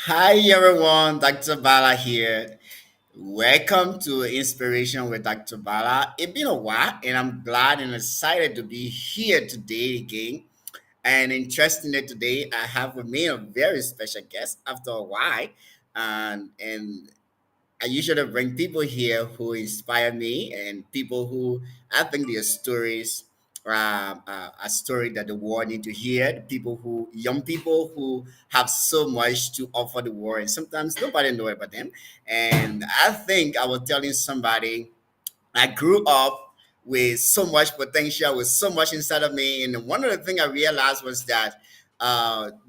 Hi everyone, Dr. Bala here. Welcome to Inspiration with Dr. Bala. It's been a while and I'm glad and excited to be here today again. And interestingly today I have with me a very special guest after a while. And I usually bring people here who inspire me and people who I think their stories a story that the world need to hear. People who young people who have so much to offer the world, and sometimes nobody know about them. And I think I was telling somebody I grew up with so much potential, with so much inside of me. And one of the things I realized was that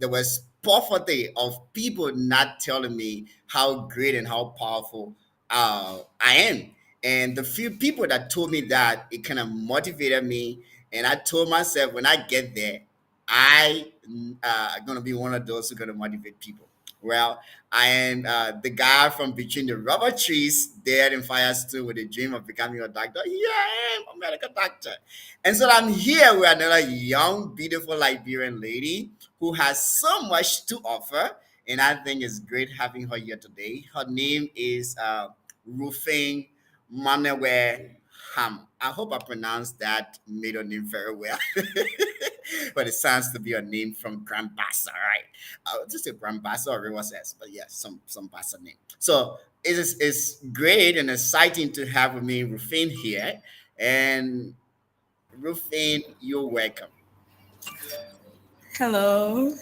there was poverty of people not telling me how great and how powerful I am. And the few people that told me that, it kind of motivated me. And I told myself, when I get there, I am going to be one of those who are going to motivate people. Well, I am the guy from between the rubber trees there in Firestone with a dream of becoming a doctor. Yeah, I am a medical doctor. And so I'm here with another young, beautiful Liberian lady who has so much to offer. And I think it's great having her here today. Her name is Rufine MANAWEH. I hope I pronounced that middle name very well. But it sounds to be a name from Grand Bassa, right? Just a Grand Bassa or everyone says, but yes, some Bassa name. So it's great and exciting to have with me Rufine here. And Rufine, you're welcome. Hello,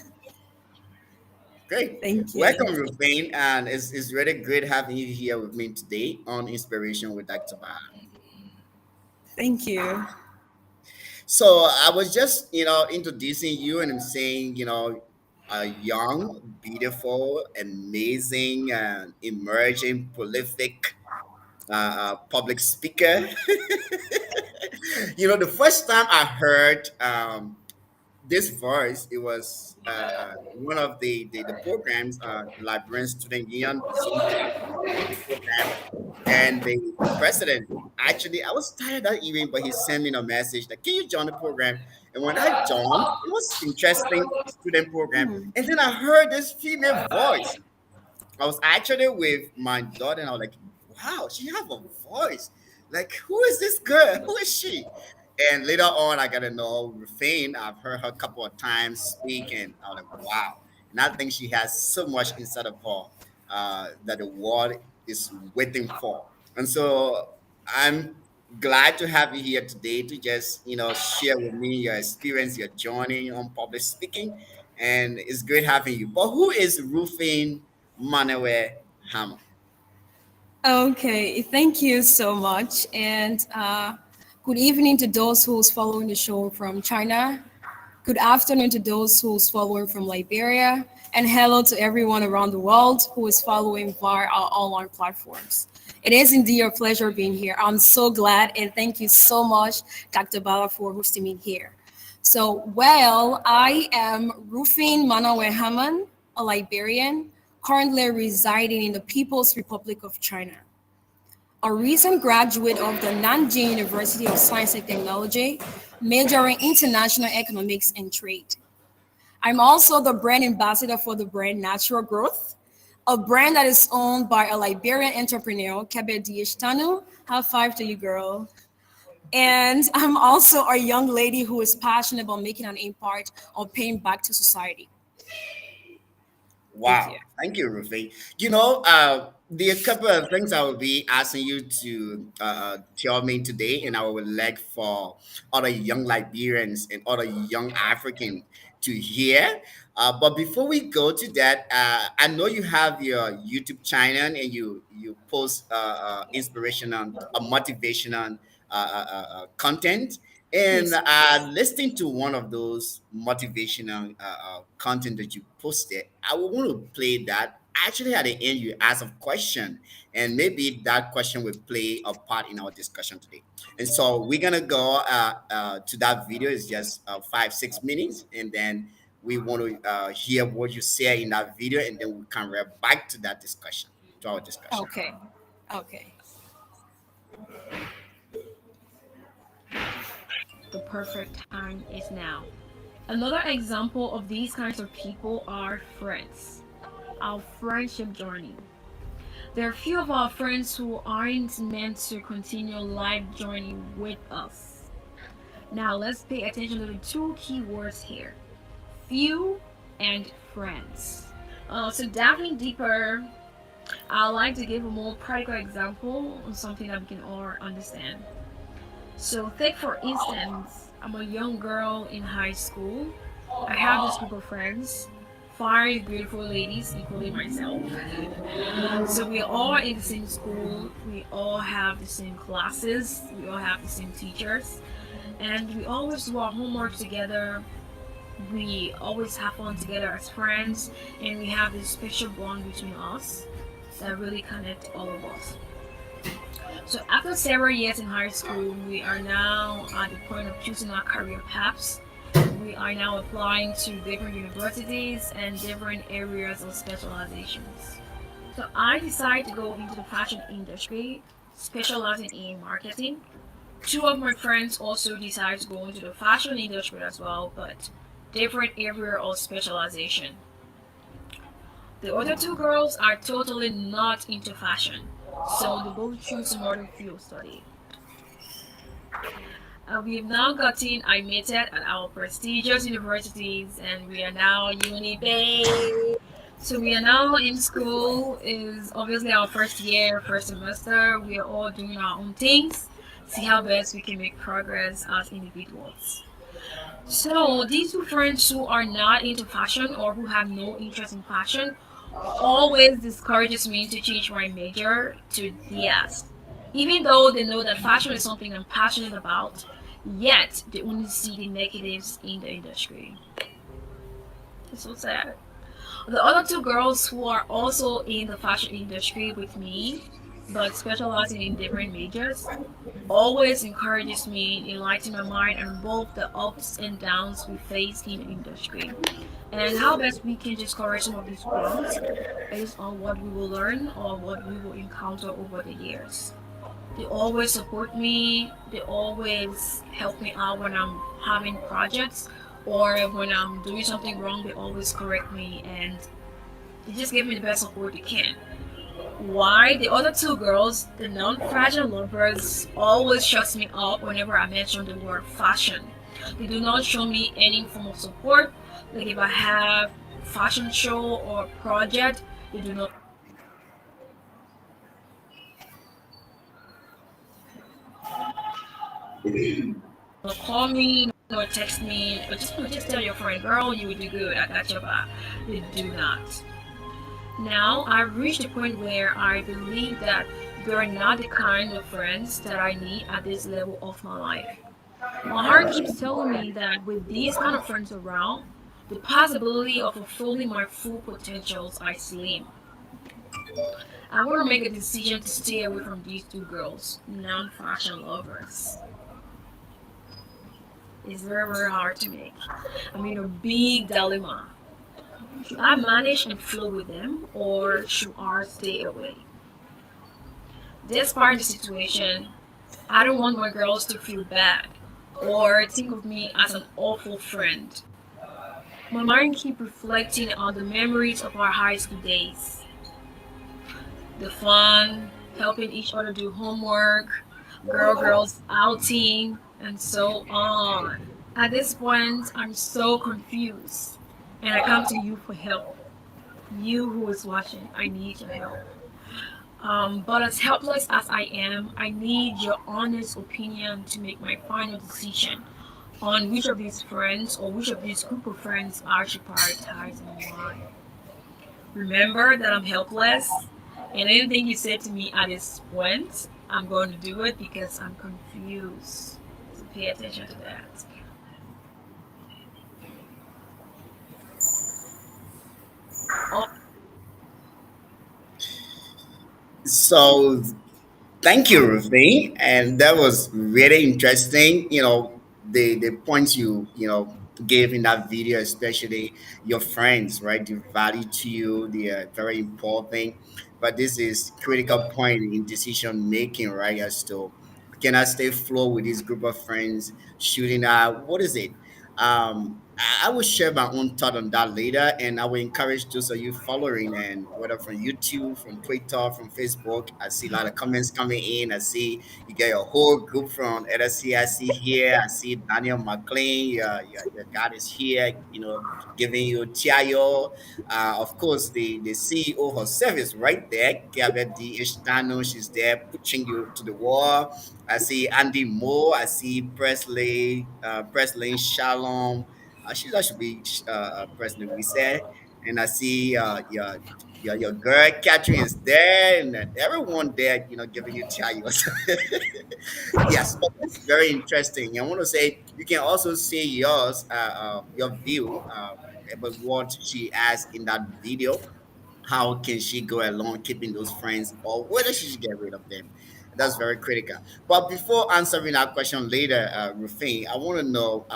Great. thank you. Welcome, Rufine. And it's really great having you here with me today on Inspiration with Dr. Bar. Thank you. So I was just, introducing you and I'm saying, a young, beautiful, amazing, emerging, prolific public speaker. The first time I heard this voice, it was one of the programs, Librarian Student Union program, and the president actually, I was tired that evening, but he sent me a message that, can you join the program? And when I joined, it was interesting student program, and then I heard this female voice. I was actually with my daughter, and I was like, wow, she have a voice. Like, who is this girl? Who is she? And later on, I got to know Rufine. I've heard her a couple of times speak, and I was like, wow. And I think she has so much inside of her that the world is waiting for. And so I'm glad to have you here today to just, share with me your experience, your journey on public speaking. And it's great having you. But who is Rufine MANAWEH Hammer? Okay, thank you so much. And good evening to those who's following the show from China. Good afternoon to those who's following from Liberia. And hello to everyone around the world who is following via our online platforms. It is indeed a pleasure being here. I'm so glad and thank you so much, Dr. Bala, for hosting me here. I am Rufin Manawe Haman, a Liberian, currently residing in the People's Republic of China. A recent graduate of the Nanjing University of Science and Technology, majoring international economics and trade. I'm also the brand ambassador for the brand Natural Growth, a brand that is owned by a Liberian entrepreneur, Kabedi Tanu. High five to you, girl. And I'm also a young lady who is passionate about making an impact or paying back to society. Thank you. Wow. Thank you, Rufi. The couple of things I will be asking you to tell me today, and I would like for other young Liberians and other young Africans to hear. But before we go to that, I know you have your YouTube channel and you post inspirational, motivational content. And Yes. listening to one of those motivational content that you posted, I would want to play that. Actually, at the end, you ask a question, and maybe that question will play a part in our discussion today. And so we're gonna go to that video. It's just 5 6 minutes, and then we want to hear what you say in that video, and then we can revert back to that discussion, to our discussion. Okay. Okay. The perfect time is now. Another example of these kinds of people are friends. our friendship journey. There are few of our friends who aren't meant to continue life journey with us. Now let's pay attention to the two key words here: few and friends. So diving deeper, I like to give a more practical example on something that we can all understand. So take for instance, I'm a young girl in high school. I have this group of friends, five beautiful ladies, including myself. So we are all in the same school, we all have the same classes, we all have the same teachers, and we always do our homework together. We always have fun together as friends, and we have this special bond between us that really connect all of us. So after several years in high school, we are now at the point of choosing our career paths. We are now applying to different universities and different areas of specializations. So I decided to go into the fashion industry, specializing in marketing. Two of my friends also decided to go into the fashion industry as well, but different area of specialization. The other two girls are totally not into fashion, so they both choose another field study. We have now gotten admitted at our prestigious universities, and we are now uni babe. So we are now in school. Is obviously our first year, first semester. We are all doing our own things. See how best we can make progress as individuals. So these two friends who are not into fashion or who have no interest in fashion always discourages me to change my major to DS. Even though they know that fashion is something I'm passionate about, yet they only see the negatives in the industry. It's so sad. The other two girls who are also in the fashion industry with me, but specializing in different majors, always encourages me, enlightens my mind on both the ups and downs we face in the industry, and how best we can discourage some of these growth based on what we will learn or what we will encounter over the years. They always support me, they always help me out when I'm having projects or when I'm doing something wrong, they always correct me and they just give me the best support they can. Why the other two girls, the non-fashion lovers, always shuts me up whenever I mention the word fashion. They do not show me any form of support. Like if I have fashion show or project, they do not call me or text me or just tell your friend, girl, you would do good. I got your back. They do not. Now I've reached a point where I believe that they are not the kind of friends that I need at this level of my life. My heart keeps telling me that with these kind of friends around, the possibility of fulfilling my full potentials are slim. I want to make a decision to stay away from these two girls, non-fashion lovers. It's very, very hard to make. I'm in a big dilemma. Should I manage and flow with them, or should I stay away? Despite the situation, I don't want my girls to feel bad or think of me as an awful friend. My mind keeps reflecting on the memories of our high school days. The fun, helping each other do homework, girls outing, and so on. At this point, I'm so confused, and I come to you for help. You who is watching, I need your help. But as helpless as I am, I need your honest opinion to make my final decision on which of these friends or which of these group of friends I should prioritize and why. Remember that I'm helpless, and anything you say to me at this point, I'm going to do it because I'm confused. So pay attention to that. Oh, So thank you, Ruthie. And that was really interesting. The points you gave in that video, especially your friends, right? The value to you, they are very important. But this is critical point in decision making, right? As to can I stay flow with this group of friends, shooting what is it? I will share my own thought on that later, and I will encourage those of you following, and whether from YouTube, from Twitter, from Facebook. I see a lot of comments coming in. I see you get your whole group from LSC. I see here. I see Daniel McLean. Your God is here. Giving you Tiayo. Of course, the CEO herself is right there. Gabriel D. Ishtano. She's there pushing you to the wall. I see Andy Moore. I see Presley Shalom. That should be President we said. And I see your girl Catherine is there, and everyone there, giving you chayos. Yes, but it's very interesting. I want to say you can also see your view about what she asked in that video. How can she go along keeping those friends, or whether she should get rid of them? That's very critical. But before answering that question later, Rufin, I want to know.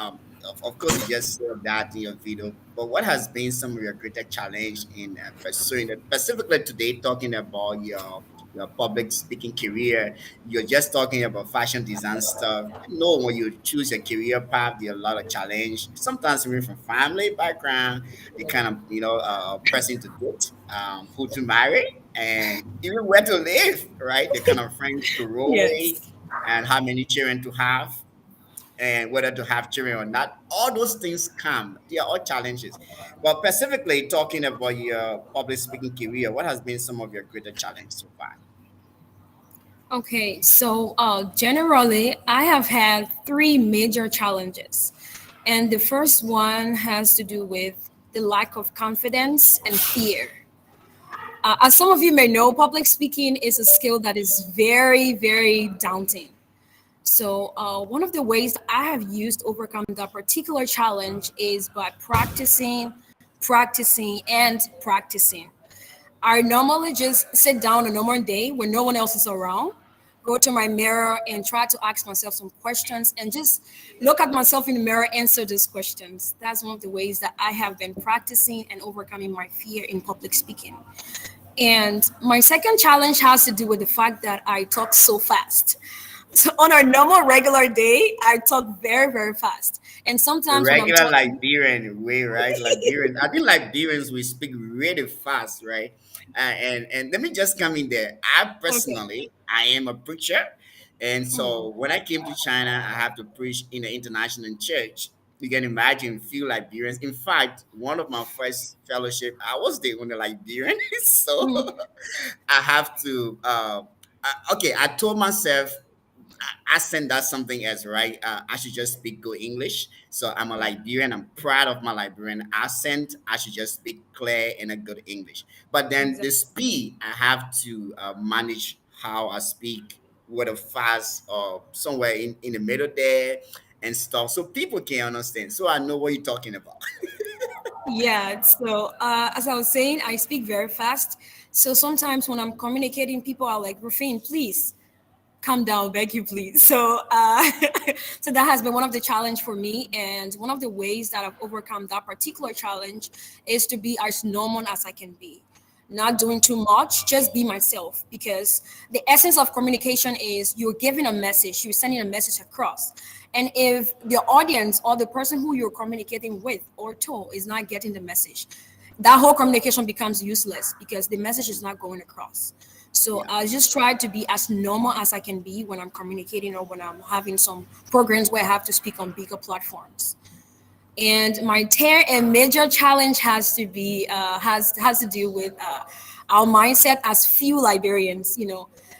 Of course, you just said that in your video, but what has been some of your greatest challenge in pursuing it? Specifically today, talking about your public speaking career. You're just talking about fashion design stuff. I know when you choose your career path, there are a lot of challenge. Sometimes even from family background, the kind of person to date, who to marry, and even where to live, right? The kind of friends to roll with, Yes. and how many children to have, and whether to have children or not. All those things come. They are all challenges. But specifically talking about your public speaking career, what has been some of your greater challenges so far? Okay, so generally, I have had three major challenges. And the first one has to do with the lack of confidence and fear. As some of you may know, public speaking is a skill that is very, very daunting. So, one of the ways I have used to overcome that particular challenge is by practicing, practicing, and practicing. I normally just sit down a normal day when no one else is around, go to my mirror and try to ask myself some questions and just look at myself in the mirror, answer those questions. That's one of the ways that I have been practicing and overcoming my fear in public speaking. And my second challenge has to do with the fact that I talk so fast. So on a normal regular day, I talk very, very fast. And sometimes when I'm Regular talking, Liberian way, right? Liberian. I think Liberians we speak really fast, right? And let me just come in there. I okay. personally, I am a preacher, and Mm, so when I came to China, I have to preach in an international church. You can imagine few Liberians. In fact, one of my first fellowship, I was the only Liberian, so mm, I have to. Okay, I told myself accent that's something else, right? I should just speak good English. So I'm a Liberian. I'm proud of my Liberian accent. I should just speak clear and a good English. But then the exactly. speed, I have to manage how I speak, whether fast or somewhere in the middle there and stuff, so people can understand. So I know what you're talking about. Yeah, so as I was saying, I speak very fast. So sometimes when I'm communicating, people are like, Rufine, please calm down, beg you, please. So, so that has been one of the challenge for me, and one of the ways that I've overcome that particular challenge is to be as normal as I can be, not doing too much, just be myself. Because the essence of communication is you're giving a message, you're sending a message across, and if the audience or the person who you're communicating with or to is not getting the message, that whole communication becomes useless because the message is not going across. So Yeah. I just try to be as normal as I can be when I'm communicating or when I'm having some programs where I have to speak on bigger platforms. And my tear and major challenge has to be has to do with our mindset as few Liberians.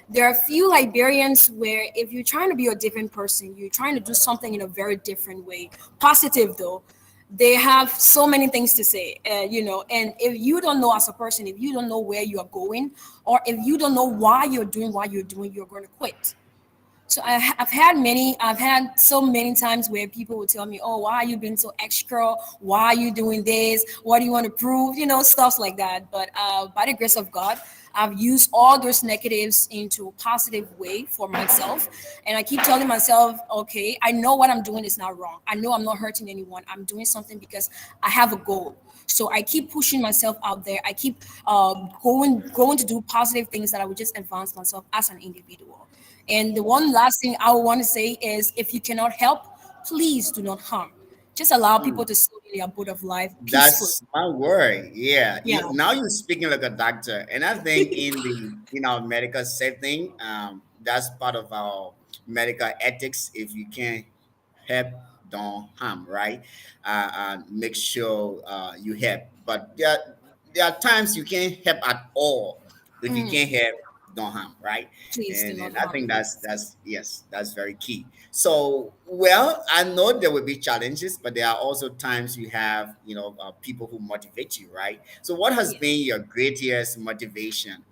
There are few Liberians where if you're trying to be a different person, you're trying to do something in a very different way, positive though. They have so many things to say, and if you don't know as a person, if you don't know where you are going, or if you don't know why you're doing what you're doing, you're going to quit. So I've had so many times where people would tell me, "Oh, why are you being so extra? Why are you doing this? What do you want to prove?" Stuff like that. But by the grace of God, I've used all those negatives into a positive way for myself, and I keep telling myself, "Okay, I know what I'm doing is not wrong. I know I'm not hurting anyone. I'm doing something because I have a goal." So I keep pushing myself out there. I keep going to do positive things that I would just advance myself as an individual. And the one last thing I want to say is if you cannot help, please do not harm. just allow people Mm. to slow their boat of life peacefully. That's my word. Yeah. Yeah. Now you're speaking like a doctor. And I think in our medical setting, that's part of our medical ethics. If you can help, don't harm, right? Make sure you help. But there are times you can't help at all. If you Mm, can't help, don't harm, right? please do And not I think harm. Yes. that's yes, that's very key. So, well, I know there will be challenges, but there are also times you have, people who motivate you, right? So, what has Yeah. been your greatest motivation?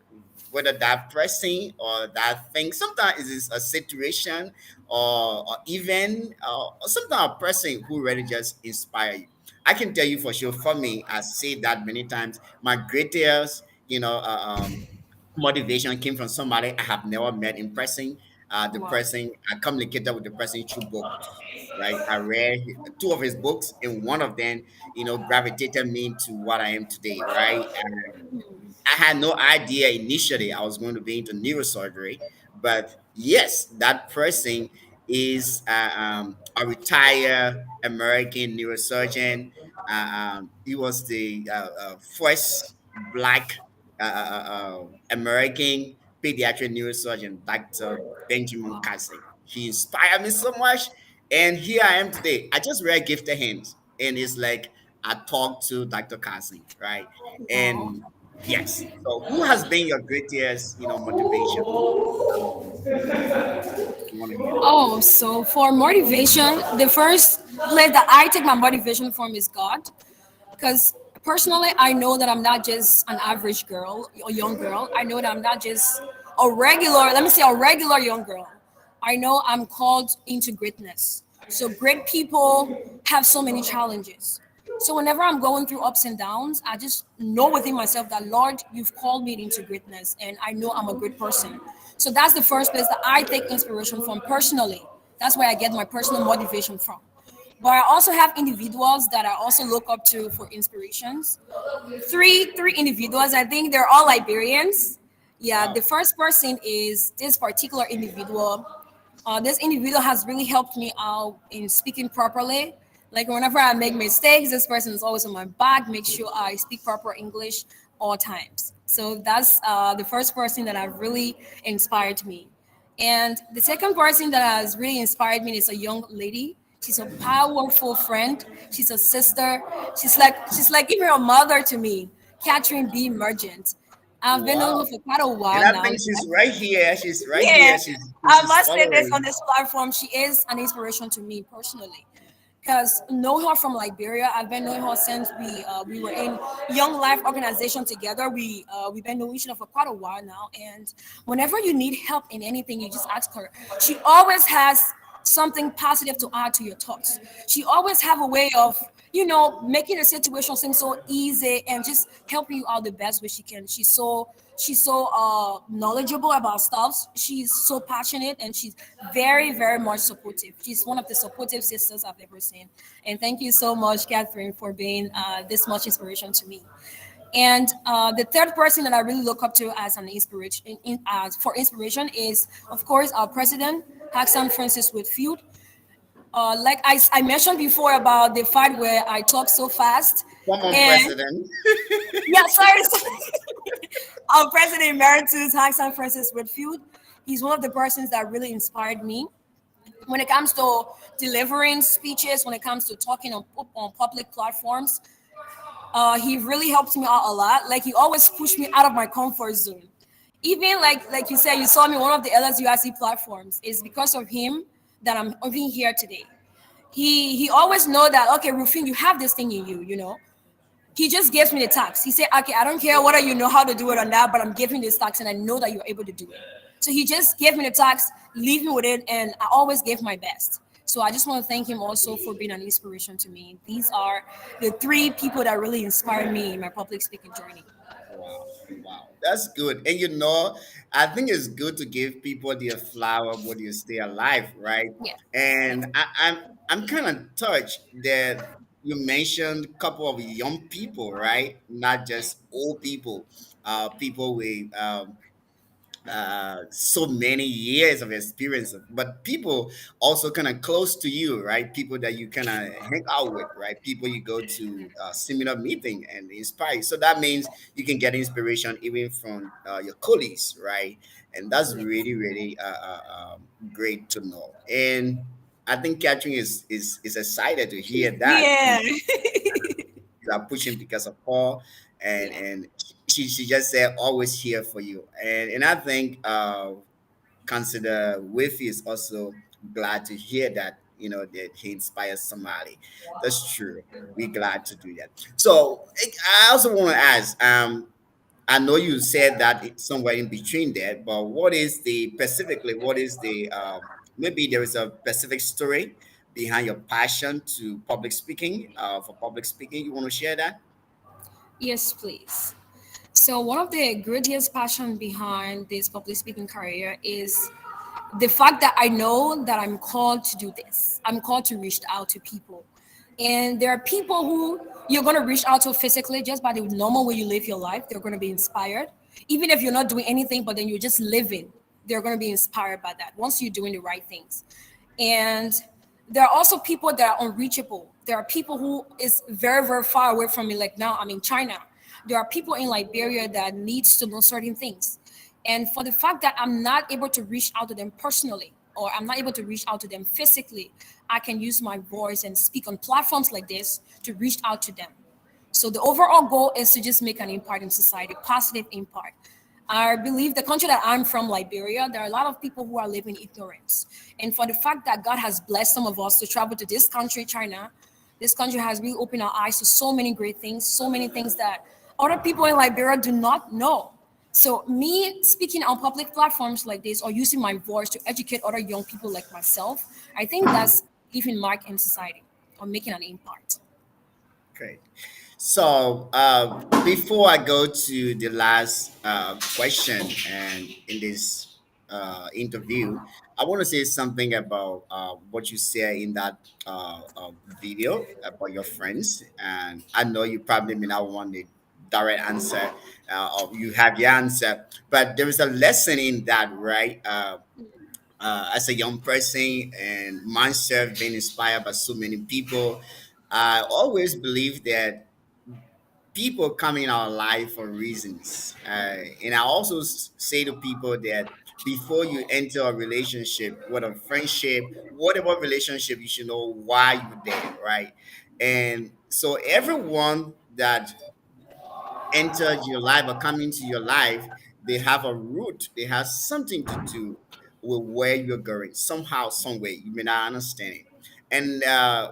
Whether that person or that thing, sometimes it's a situation or even or sometimes a person who really just inspire you. I can tell you for sure. For me, I say that many times. My greatest, motivation came from somebody I have never met in person. The Wow. person I communicated with the person through books, right? I read two of his books, and one of them, gravitated me to what I am today, right? I had no idea initially I was going to be into neurosurgery, but yes, that person is a retired American neurosurgeon. He was the first black American pediatric neurosurgeon, Dr. Benjamin Wow. Casey. He inspired me so much, and here I am today. I just read Gifted Hands, and it's like I talked to Dr. Casey, right? Wow. And yes. So, who has been your greatest, motivation? I want to hear. Oh, so for motivation, the first place that I take my motivation from is God. Because personally, I know that I'm not just an average girl or young girl. I know that I'm not just a regular, let me say, a regular young girl. I know I'm called into greatness. So great people have so many challenges. So whenever I'm going through ups and downs, I just know within myself that Lord, you've called me into greatness, and I know I'm a good person. So that's the first place that I take inspiration from personally. That's where I get my personal motivation from. But I also have individuals that I also look up to for inspirations. Three individuals. I think they're all Liberians. Yeah, the Wow. first person is this particular individual. This individual has really helped me out in speaking properly. Like whenever I make mistakes, this person is always on my back, make sure I speak proper English all times. So that's the first person that have really inspired me. And the second person that has really inspired me is a young lady. She's a powerful friend. She's a sister. She's like even a mother to me, Catherine B. Mergent. I've been knowing her Wow. for quite a And while I now. think she's right here. She's right Yeah, here. I She's must say this on following. this platform. She is an inspiration to me personally. Because know her from Liberia, I've been knowing her since we were in Young Life organization together. We've been knowing each other for quite a while now. And whenever you need help in anything, you just ask her. She always has something positive to add to your thoughts. She always have a way of making the situation seem so easy and just helping you out the best way she can. She's so knowledgeable about stuff. She's so passionate, and she's very, very much supportive. She's one of the supportive sisters I've ever seen. And thank you so much, Catherine, for being this much inspiration to me. And the third person that I really look up to as an inspiration, for inspiration, is of course our president, Hassan Francis Whitfield. Like I mentioned before about the fight where I talk so fast, Come on, and President. yeah, sorry. Our president emeritus, Hassan Francis Whitfield, he's one of the persons that really inspired me when it comes to delivering speeches, when it comes to talking on public platforms. He really helped me out a lot. Like he always pushed me out of my comfort zone. Even like you said, you saw me on one of the LSUIC platforms. It's because of him that I'm even here today. He always know that, okay, Rufin, you have this thing in you. He just gives me the tax. He said, okay, I don't care whether you know how to do it or not, but I'm giving this tax and I know that you're able to do it. So he just gave me the tax, leave me with it, and I always gave my best. So I just want to thank him also for being an inspiration to me. These are the three people that really inspired me in my public speaking journey. Wow, wow, that's good. And I think it's good to give people their flower when you stay alive, right? Yeah. And I'm kind of touched that you mentioned a couple of young people, right? Not just old people, people with so many years of experience, but people also kind of close to you, right? People that you kind of hang out with, right? People you go to seminar meeting and inspire you. So that means you can get inspiration even from your colleagues, right? And that's really, really great to know. And I think Catherine is excited to hear that. Yeah. You are pushing because of Paul, and Yeah. she just said always here for you, and I think consider Wifi is also glad to hear that, that he inspires somebody. That's true. We're glad to do that. So I also want to ask, I know you said that it's somewhere in between there, but what is the maybe there is a specific story behind your passion to public speaking, for public speaking. You want to share that? Yes, please. So one of the greatest passion behind this public speaking career is the fact that I know that I'm called to do this. I'm called to reach out to people. And there are people who you're going to reach out to physically just by the normal way you live your life. They're going to be inspired. Even if you're not doing anything, but then you're just living, they're going to be inspired by that once you're doing the right things. And there are also people that are unreachable. There are people who is very, very far away from me. Like now I'm in China. There are people in Liberia that needs to know certain things. And for the fact that I'm not able to reach out to them personally, or I'm not able to reach out to them physically, I can use my voice and speak on platforms like this to reach out to them. So the overall goal is to just make an impact in society, positive impact. I believe the country that I'm from, Liberia, there are a lot of people who are living in ignorance. And for the fact that God has blessed some of us to travel to this country, China, this country has really opened our eyes to so many great things, so many things that other people in Liberia do not know. So me speaking on public platforms like this or using my voice to educate other young people like myself, I think that's leaving mark in society or making an impact. Great. So before I go to the last question and in this interview, I want to say something about what you said in that video about your friends. And I know you probably may not want the direct answer, or you have your answer, but there is a lesson in that, right? As a young person and myself being inspired by so many people, I always believe that people come in our life for reasons. And I also say to people that before you enter a relationship, whether friendship, whatever relationship, you should know why you're there, right? And so everyone that entered your life or come into your life, they have a root, they have something to do with where you're going, somehow, some way. You may not understand it. And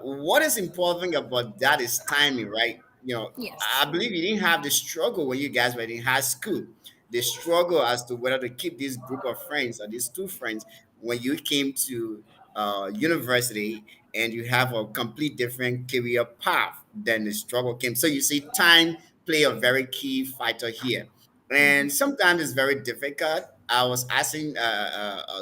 what is important about that is timing, right? Yes. I believe you didn't have the struggle when you guys were in high school. The struggle as to whether to keep this group of friends or these two friends when you came to university and you have a complete different career path, then the struggle came. So you see, time play a very key factor here, and sometimes it's very difficult. I was asking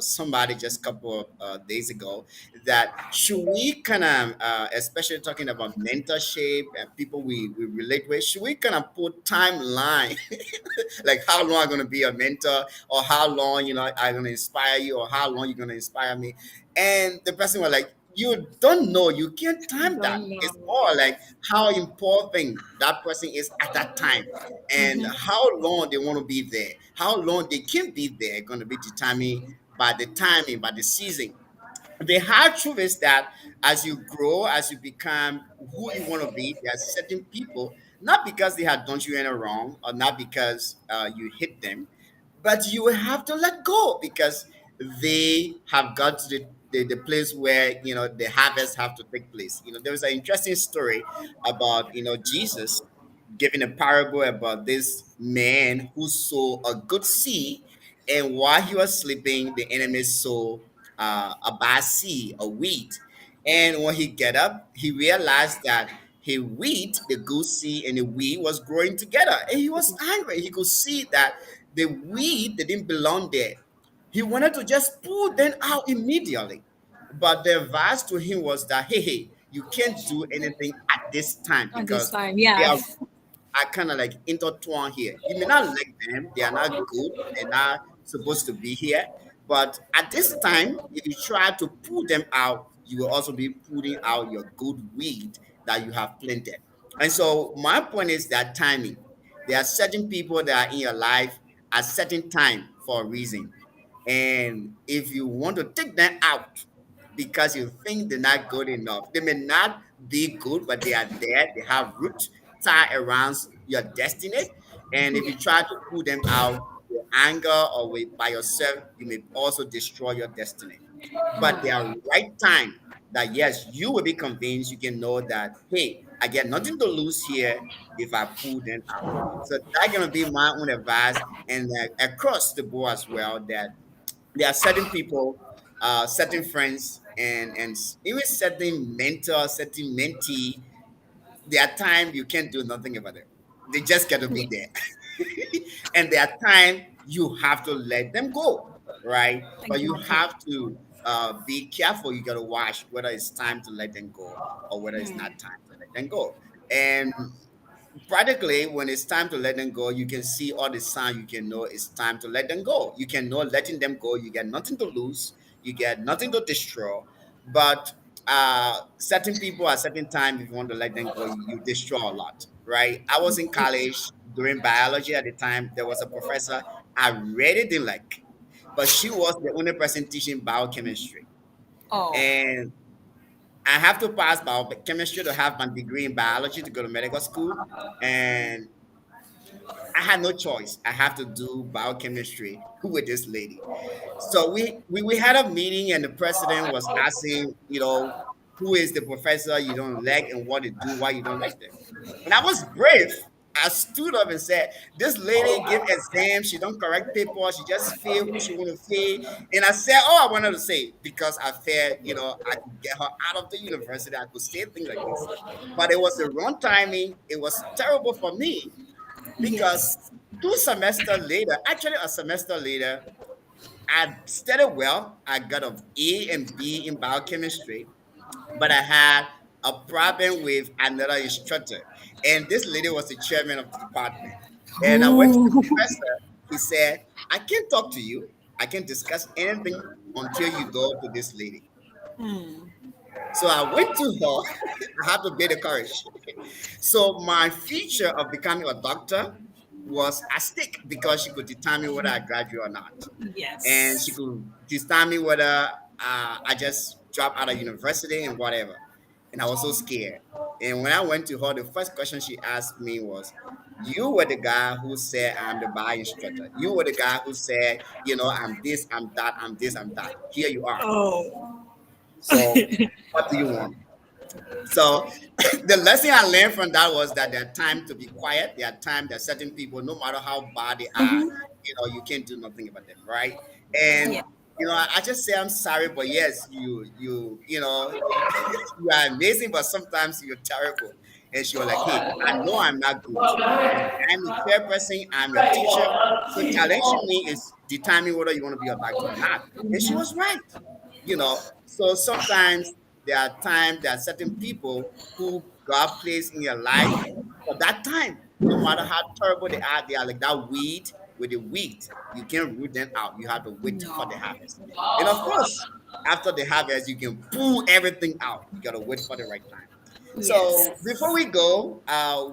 somebody just a couple of days ago that should we kind of, especially talking about mentorship and people we relate with, should we kind of put timeline like how long I'm going to be a mentor, or how long I'm going to inspire you, or how long you're going to inspire me. And the person was like, you don't know, you can't time that. Don't It's know. more like how important that person is at that time, and how long they want to be there, how long they can be there, going to be determined by the timing, by the season. The hard truth is that as you grow, as you become who you want to be, there are certain people, not because they have done you any wrong, or not because you hit them, but you will have to let go because they have got to the place where the harvest have to take place. There was an interesting story about Jesus giving a parable about this man who sowed a good seed, and while he was sleeping, the enemy sowed a bad seed, a wheat. And when he get up, he realized that he wheat, the good seed, and the wheat was growing together, and he was angry. He could see that the wheat didn't belong there. He wanted to just pull them out immediately. But the advice to him was that, hey, you can't do anything at this time At this because time, they yeah. are kind of like intertwined here. You may not like them, they are not good, they're not supposed to be here. But at this time, if you try to pull them out, you will also be putting out your good weed that you have planted. And so my point is that timing. There are certain people that are in your life at certain time for a reason. And if you want to take them out because you think they're not good enough, they may not be good, but they are there. They have roots tied around your destiny. And if you try to pull them out with anger or with by yourself, you may also destroy your destiny. But there are right time that yes, you will be convinced, you can know that, hey, I get nothing to lose here if I pull them out. So that's gonna be my own advice, and across the board as well, that there are certain people, certain friends, and even certain mentor, certain mentee. There are time you can't do nothing about it. They just got to be Yeah. there, and there are time you have to let them go, right? But you Exactly. have to be careful. You got to watch whether it's time to let them go or whether it's not time to let them go. And practically when it's time to let them go, you can see all the signs. You can know it's time to let them go. You can know letting them go, you get nothing to lose, you get nothing to destroy. But certain people at certain time, if you want to let them go, you destroy a lot, right? I was in college doing biology at the time. There was a professor I really didn't like, but she was the only person teaching biochemistry. Oh. And I have to pass biochemistry to have my degree in biology to go to medical school. And I had no choice. I have to do biochemistry with this lady. So we had a meeting, and the president was asking, who is the professor you don't like and what to do, why you don't like them. And I was brave. I stood up and said, "This lady give exams. She don't correct paper. She just fail who she want to fail." And I said, "Oh, I wanted to say because I feared, I could get her out of the university. I could say things like this." But it was the wrong timing. It was terrible for me because Yes. 2 semesters later, actually a semester later, I studied well. I got an A and B in biochemistry, but I had a problem with another instructor. And this lady was the chairman of the department. And I went to the Ooh. professor. He said, "I can't talk to you. I can't discuss anything until you go to this lady." So I went to her. I had to be the courage. So my future of becoming a doctor was at stake because she could determine whether I graduate or not, and she Yes. could determine whether I just drop out of university and whatever. And I was so scared. And when I went to her, the first question she asked me was, "You were the guy who said I'm the bio instructor. You were the guy who said, I'm this, I'm that, I'm this, I'm that. Here you are. Oh. So what do you want?" So the lesson I learned from that was that there are time to be quiet. There are time that certain people, no matter how bad they are, you can't do nothing about them, right? Yeah. And I just say I'm sorry, but yes, you are amazing, but sometimes you're terrible. And she was like, "Hey, I know I'm not good, but I'm the chairperson, I'm your teacher. So challenging me is determining whether you want to be a doctor or not." And she was right. So sometimes there are certain people who God placed in your life for that time. No matter how terrible they are like that weed with the wheat. You can't root them out. You have to wait for the No. harvest. And of course, after the harvest, you can pull everything out. You gotta wait for the right time. Yes. So before we go,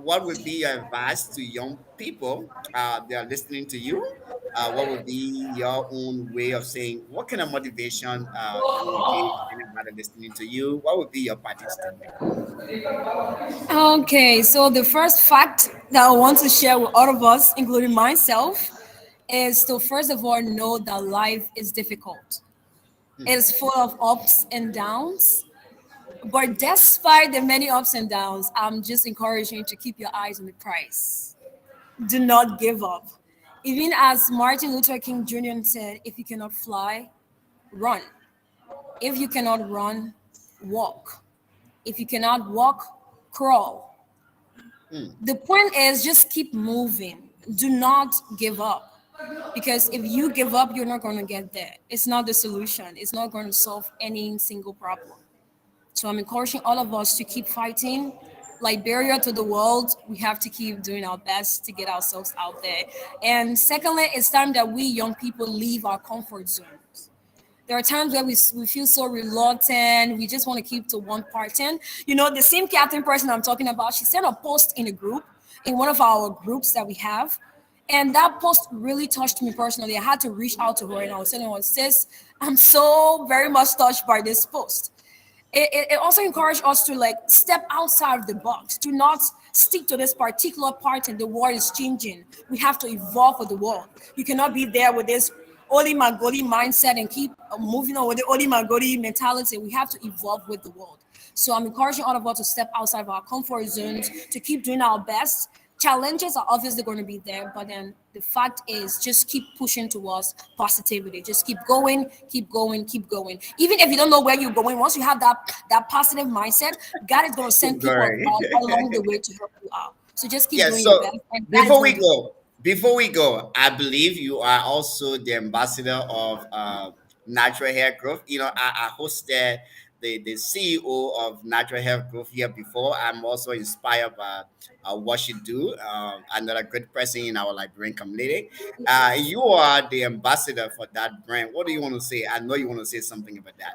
what would be your advice to young people that are listening to you? What would be your own way of saying what kind of motivation you will give anybody listening to you? What would be your parting statement? Okay, so the first fact that I want to share with all of us, including myself, is to first of all know that life is difficult. Hmm. It's full of ups and downs. But despite the many ups and downs, I'm just encouraging you to keep your eyes on the prize. Do not give up. Even as Martin Luther King Jr. said, if you cannot fly, run. If you cannot run, walk. If you cannot walk, crawl. Hmm. The point is just keep moving. Do not give up. Because if you give up, you're not going to get there. It's not the solution. It's not going to solve any single problem. So I'm encouraging all of us to keep fighting, Liberia to the world, we have to keep doing our best to get ourselves out there. And secondly, it's time that we young people leave our comfort zones. There are times where we feel so reluctant. We just want to keep to one part. And, the same captain person I'm talking about, she sent a post in a group, in one of our groups that we have. And that post really touched me personally. I had to reach out to her and I was telling her, sis, I'm so very much touched by this post. It also encouraged us to like step outside of the box, to not stick to this particular part and the world is changing. We have to evolve with the world. You cannot be there with this Oli Magoli mindset and keep moving on with the Oli Magoli mentality. We have to evolve with the world. So I'm encouraging all of us to step outside of our comfort zones, to keep doing our best. Challenges are obviously going to be there, but then the fact is just keep pushing towards positivity. Just keep going, keep going, keep going. Even if you don't know where you're going, once you have that positive mindset, God is going to send people Sorry. along the way to help you out. So just keep Yeah, doing your so best, and God is before going we to do it. go, I believe you are also the ambassador of Natural Hair Growth. I hosted the CEO of Natural Hair Growth here before. I'm also inspired by what she do. Another great person in our Liberian community. You are the ambassador for that brand. What do you want to say? I know you want to say something about that.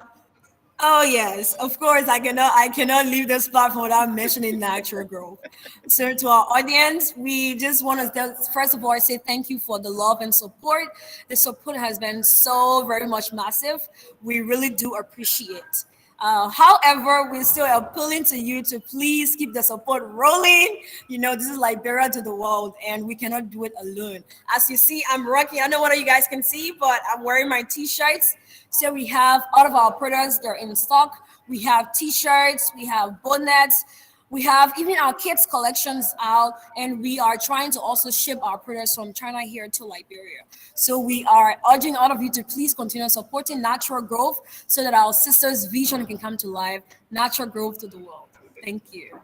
Oh yes, of course. I cannot leave this platform without mentioning natural growth. So to our audience, we just want to first of all say thank you for the love and support. The support has been so very much massive. We really do appreciate. However, we're still appealing to you to please keep the support rolling. This is Liberia to the world, and we cannot do it alone. As you see, I'm rocking. I don't know whether you guys can see, but I'm wearing my t-shirts. So we have all of our products, they're in stock. We have t-shirts, we have bonnets, we have even our kids collections out, and we are trying to also ship our products from China here to Liberia. So we are urging all of you to please continue supporting natural growth so that our sister's vision can come to life. Natural growth to the world. Thank you.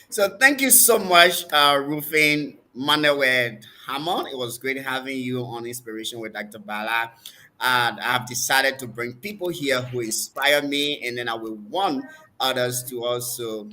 So thank you so much, Rufin MANAWEH Harmon. It was great having you on Inspiration with Dr. Ballah. And I've decided to bring people here who inspire me, and then I will want others to also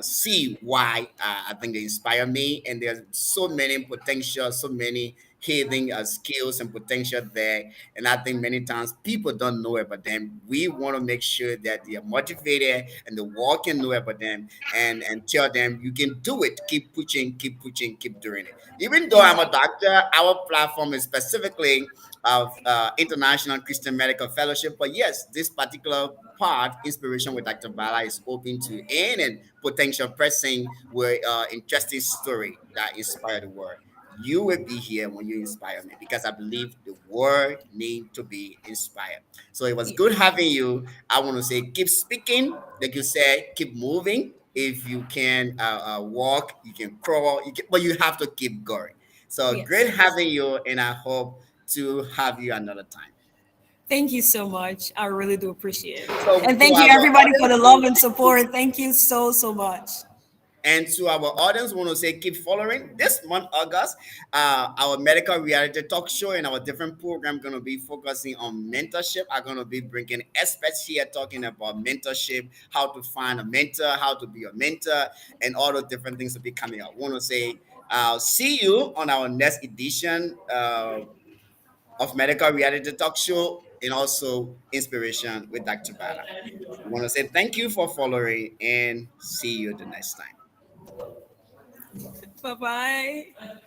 see why I think they inspire me. And there's so many potential, so many hidden skills and potential there. And I think many times people don't know about them. We want to make sure that they are motivated and the world can know about them, and tell them you can do it. Keep pushing, keep pushing, keep doing it. Even though I'm a Exactly. doctor, our platform is specifically of International Christian Medical Fellowship. But yes, this particular part, Inspiration with Dr. Bala, is open to any potential person with interesting story that inspire the world. You will be here when you inspire me, because I believe the world need to be inspired. So it was Yeah. good having you. I want to say keep speaking, like you said, keep moving. If you can walk, you can crawl, but you have to keep going. So Yes. great having you, and I hope to have you another time. Thank you so much. I really do appreciate it. So And to thank you our everybody for audience, the love and support. Thank you so, so much. want to say keep following this month August. Our medical reality talk show and our different program going to be focusing on mentorship. I'm going to be bringing experts here talking about mentorship, how to find a mentor, how to be a mentor, and all the different things to be coming up. Want to say see you on our next edition of medical reality talk show, and also Inspiration with Dr. Bala. We want to say thank you for following, and see you the next time. Bye bye.